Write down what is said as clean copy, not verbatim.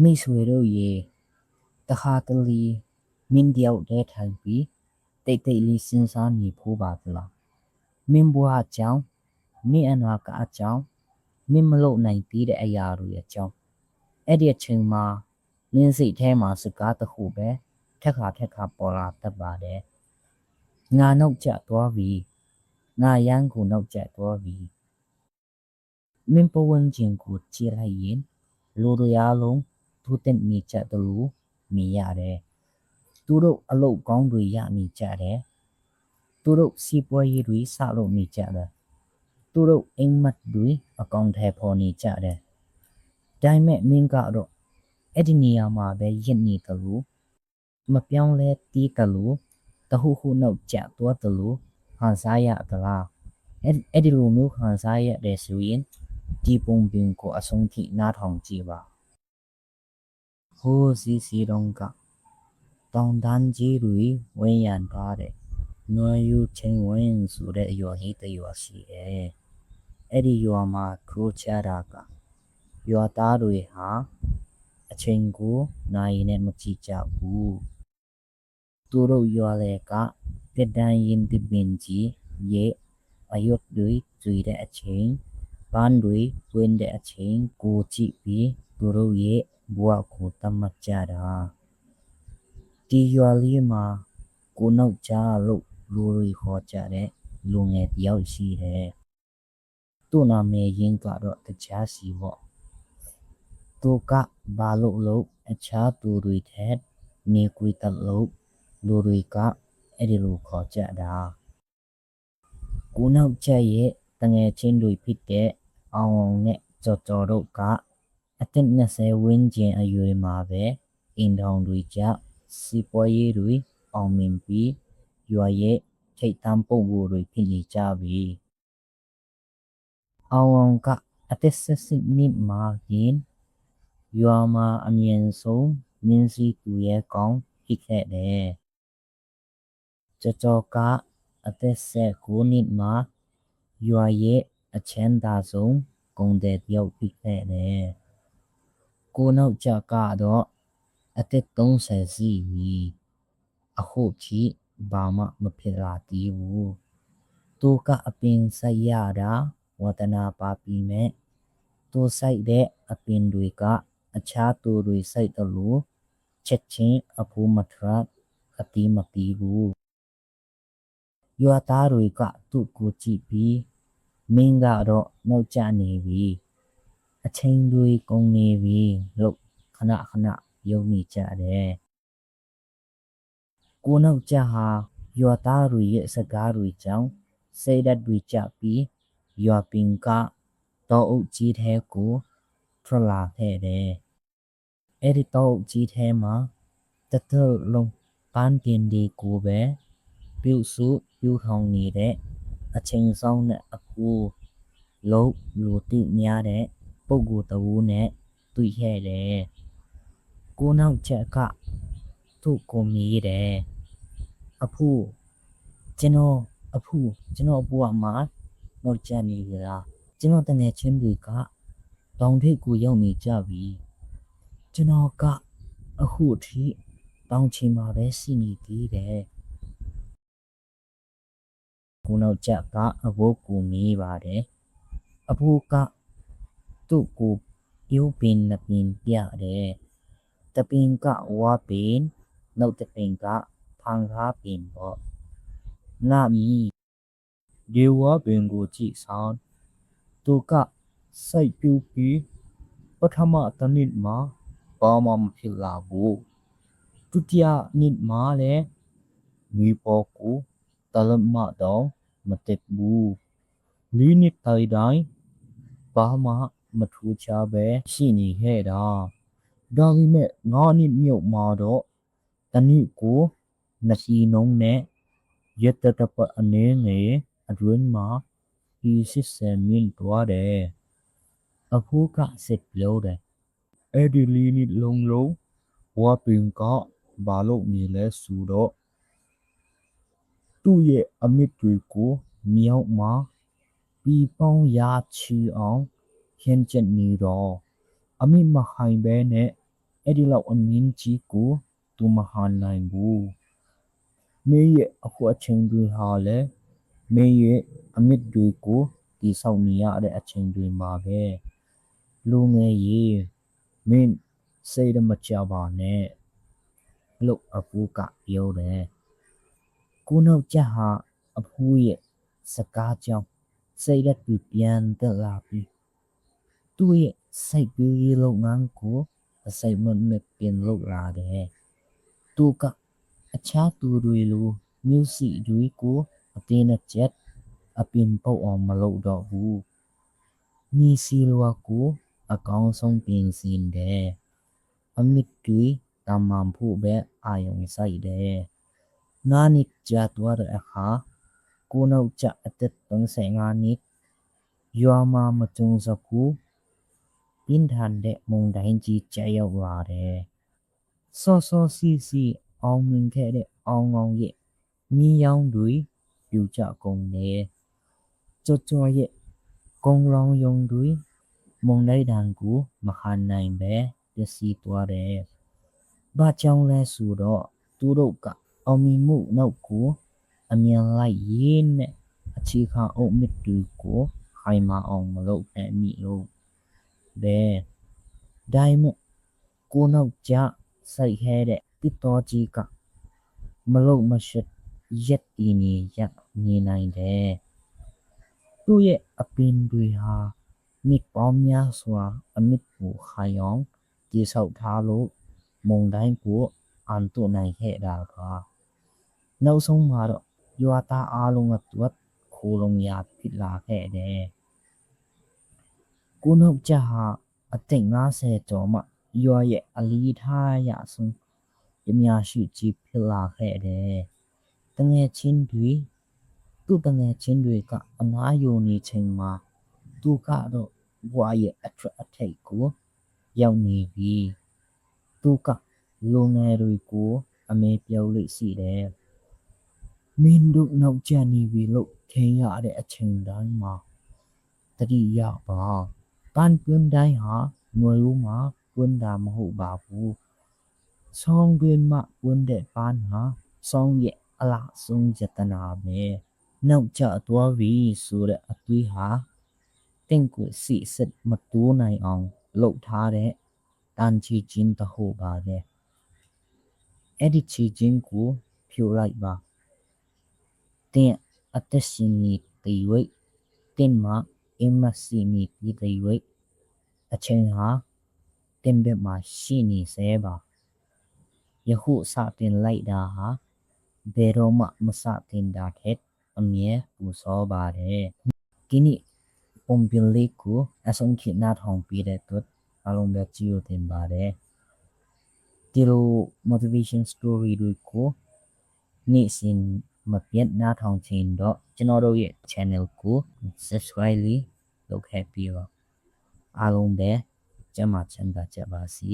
မိဆွေတို့ရေတခါတလေမင်းတယောက်တည်းထိုင်ပြီးတိတ်တိတ်လေးစဉ်းစားနေဖို့ပါသလားမင်းဘွားအကြောင်းမင်းအနာကအကြောင်းမင်းမလုပ်နိုင်သေးတဲ့အရာတွေအကြောင်းအဲ့ဒီအချိန်မှာမင်းစိတ်ထဲမှာစကားတစ်ခုပဲထက်ခါပေါ်လာတတ်ပါတယ်ငါနောက်ကျသွားပြီငါရမ်းကိုနောက်ကျသွားပြီမင်းပဝန်းကျင်ကိုကြည့်လိုက်ရင်လူတွေအားလုံးသူတက်နေကြတယ်လို့မြင်ရတယ်သူတို့အလုပ်ကောင်းတွေရနေကြတယ်သူတို့စီးပွားရေးတွေစလုပ်နေကြတယ်သူတို့အိမ်မက်တွေအကောင့်ထဲပေါ်နေကြတယ်ဒါပေမဲ့မင်းကတော့အဲ့ဒီနေရာမှာပဲရစ်နေတယ်လို့မပြောင်းလဲတီးတယ်လို့တဟုဟုနောက်ကျသွားတယ်လို့ခံစားရသလားအဲ့ဒီလိုမျိုးခံစားရတယ်ဆိုရင်ဒီပုံပြင်ကိုအဆုံးထိနားထောင်ကြည့်ပါဟိုးစီတုံးကတောင်တန်းကြီးတွေဝန်းရံထားတဲ့နွားယူချင်းဝင်းဆိုတဲ့ရွာကြီးတစ်ရွာရှိတယ်အဲ့ဒီရွာမှာခိုးချတာကရွာသားတွေဟာအချိန်ကိုနိုင်နဲ့မကြည့်ကြဘူးသူတို့ရွာလေကတက်တန်းရင်ဒီပင်ကြီးရဲ့အယုတ်တွေကျွေတဲ့အချိန်ပန်းတွေပွင့်တဲ့အချိန်ကိုကြည့်ပြီးသူတို့ရဲ့ဘဝကိုတတ်မှတ်ကြတာဒီရွာလေးမှာကိုနောက်ကြလို့လူတွေခေါ်ကြတဲ့လူငယ်တယောက်ရှိတယ်သူ့နာမည်ရင်းကတော့တရားစီပေါ့သူကဘာလို့အခြားသူတွေထက်နေကွေတလို့လူတွေကအဲ့ဒီလိုခေါ်ကြတာကိုနောက်ကျရဲ့တငယ်ချင်းတွေဖြစ်တဲ့အောင်နဲ့ကြော်တို့ကအသက်20ဝန်းကျင်အရွယ်မှာပဲအင်ထောင်တွေကြစီပွားရေးတွေအောင်မြင်ပြီးရွာရဲ့ထိတ်တန့်ပုဂ္ဂိုလ်တွေဖြစ်နေကြပြီအောင်ကအသက်18နှစ်မှာရင်ရွာမှာအမြင့်ဆုံးမြင်းစီသူရဲ့ကောင်းဖြစ်ခဲ့တယ်ကြော်ကအသက်19နှစ်မှာရွာရဲ့အချမ်းသာဆုံးကုန်တဲ့တယောက်ဖြစ်ခဲ့တယ်ကိုနောက်ကြကတော့အသက်30စီပြီအခုထိဘာမှမဖြစ်လာသေးဘူးသူကအပင်စိုက်ရတာဝတနာပါပြီမဲ့သူစိုက်တဲ့အပင်တွေကအခြားသူတွေစိုက်တယ်လို့ချက်ချင်းအဖို့မထွက်အတိမပီးဘူးရွာသားတွေကသူ့ကိုကြည့်ပြီးမင်းကတော့နောက်ကျနေပြီအချိန်တွေကုန်နေပြီလို့ခဏယုံနေကြတယ်ကိုနောက်ကျဟာရွာသားတွေရဲ့စကားတွေကြောင့်စိတ်ဓာတ်တွေကျပြီးရွာပင်ကတော့အုပ်ကြီးထဲကိုထွက်လာခဲ့တယ်အဲ့ဒီတော့ကြီးထဲမှာတသက်လုံးပန်းတင်ဒီကိုပဲပြုစုပြုထောင်နေတဲ့အချိန်ဆောင်တဲ့အကူလုံးလူတိများတဲ့ပုဂ္ဂိုလ်တဝူးနဲ့တွေ့ခဲ့တယ်ကိုနောက်ချက်ကသူ့ကိုမြည်တယ်အဖူကျွန်တော်အဖူကမှာတော့ကြနေကြလားကျွန်တော်တနေ့ချင်းတွေကတောင်ထိပ်ကိုရောက်နေကြပြီကျွန်တော်ကအခုထိတောင်ချီမှာပဲရှိနေသေးတယ်ကိုနောက်ချက်ကအဘိုးကိုမြည်ပါတယ်အဘိုးကသူ့ကိုပြုပင်နပင်ပြတယ်တပင်ကဝါပင်နောက်တပင်ကဖန်ခါပင်ပေါ့ငါမီဒီဝါပင်ကိုကြည့်ဆောင်သူကစိုက်ပြူပြီးပထမတနစ်မှာဘာမှမဖြစ်လာဘူးဒုတိယနှစ်မှာလည်းမိပေါ်ကိုတလမတော့မတက်ဘူးလေးနှစ်တိုင်းဘာမှမထူးခြားပဲရှိနေခဲ့တာဒါပေမဲ့9နှစ်မြုပ်မှာတော့တနည်းကိုနှစ်စီနှုံးနဲ့ရက်တပတ်အနေငယ်အတွင်းမှာဒီစစ်စင်မြင့်သွားတယ်အခုကစစ်ပြောတယ်အဲ့ဒီလေးနှစ်လုံးဝါပင်ကဘာလို့မြည်လဲဆိုတော့သူ့ရဲ့အမြင့်တွေကိုမြောက်မှာပြီးပေါင်းရချီအောင်ခင်းချက်နေတော့အမြင့်မခိုင်ပဲနဲ့ အဲ့ဒီလောက်အမြင့်ကြီးကိုသူမဟာနိုင်ဘူးမင်းရဲ့အခုအချိန်တွေဟာလဲမင်းရဲ့အမြင့်တွေကိုဒီဆောင်နေရတဲ့အချိန်တွေမှာပဲလူငယ်ကြီးမင်းစိတ်မကြပါနဲ့လို့အဖိုးကပြောတယ်ကိုနောက်ကျဟာအဖိုးရဲ့စကားကြောင့်စိတ်ရက်ပြပြန်တက်လာပြီးသူ့ရဲ့စိတ်ကြီးလုပ်ငန်းကိုအစိတ်မနဲ့ပြင်လုပ်လာတယ်သူကအချားသူတွေလိုမျိုးစီတွေကိုအတင်းနဲ့ချက်အပင်ပုတ်အောင်မလုပ်တော့ဘူးနီစီလွာကိုအကောင်းဆုံးပြင်ဆင်တယ်အမြင့်တွေတမန်ဖို့ပဲအာယုံဆိုင်တယ်နာနစ်ကြတော့တဲ့အခါကိုနောက်ကျအသက်35နှစ်ရွာမှာမကြုံစဘူးပြင်းထန်တဲ့မုန်တိုင်းကြီးကျရောက်လာတယ်စောစောစီစီအောင်မြင်ခဲ့တဲ့အောင်အောင်ရဲ့မြေရောင်တွေပြူကျကုန်တယ်ကြော်ကြော်ရဲ့ကုံလောင်ယုံတွေမုန်တိုင်းတန်ကိုမခံနိုင်ပဲပျက်စီးသွားတယ်ဘာကြောင့်လဲဆိုတော့သူတို့ကအောင်မြင်မှုနောက်ကိုအမြန်လိုက်ရင်းနဲ့အခြေခံအုပ်မြစ်တွေကိုခိုင်မာအောင်မလုပ်နိုင်မိလို့ပဲဒါမှမဟုတ်ကိုနောက်ကျစိုက်ခဲတဲ့တစ်တော်ကြီးကမလို့မရှက်ရက်တီနေရနေနိုင်တယ်သူ့ရဲ့အပင်တွေဟာမြစ်ပေါင်းများစွာအမြစ်ကိုခိုင်အောင်တိဆောက်ထားလို့မုန်တိုင်းကိုအန်တုနိုင်ခဲ့တာပါနောက်ဆုံးမှာတော့ရွာသားအားလုံးအတွက်ခိုးလုံးရဖြစ်လာခဲ့တယ်ကိုနောက်ကျဟာအသက်50ကျော်မှရွာရဲ့အလီထားရဆုံးအများရှိကြီးဖြစ်လာခဲ့တယ်တငယ်ချင်းတွေသူ့တငယ်ချင်းတွေကအနားယူနေချိန်မှာသူကတော့ဘွားရဲ့အထိတ်ကိုရောက်နေပြီသူကလူငယ်တွေကိုအမေပြောလို့ရှိတယ်မင်းတို့နောက်ကျနေပြီလို့ထင်ရတဲ့အချိန်တိုင်းမှာတတိယပါပန်းပွန်းတိုင်းဟာငွေဦးမှာပွန်းတာမဟုတ်ပါဘူးဆောင်းတွင်မှပွန်းတဲ့ပန်းဟာဆောင်းရဲ့အလားဆုံးယတနာပဲနောက်ကျသွားပြီဆိုတဲ့အသွေးဟာတင့်ကိုစီစစ်မတိုးနိုင်အောင်လုပ်ထားတဲ့တန်ချီချင်းတဟုပါတယ်အဲ့ဒီချီချင်းကိုဖြိုလိုက်ပါတင်အသက်ရှင်နေတီဝိတ်တင်မှာအမစီနီတီဝိတ်အချိန်ဟာတင်ဘက်မှာရှိနေစေပါယခုစတင်လိုက်တာဟာဘယ်တော့မှမစတင်တာခက်အမြဲပူစောပါတယ်ဒီနေ့ပုံပြင်လေးကိုအဆုံးထိနားထောင်ပြီးတဲ့အတွက်အားလုံးပဲကြည့်ရတင်ပါတယ်ဒီလို motivation story တွေကိုနေ့စဉ်မပြတ်နားထောင်ခြင်းတော့ကျွန်တော်တို့ရဲ့ channel ကို subscribe လုပ်ခဲ့ပြီးတော့အားလုံးပဲကျမ်းမာချမ်းသာကြပါစေ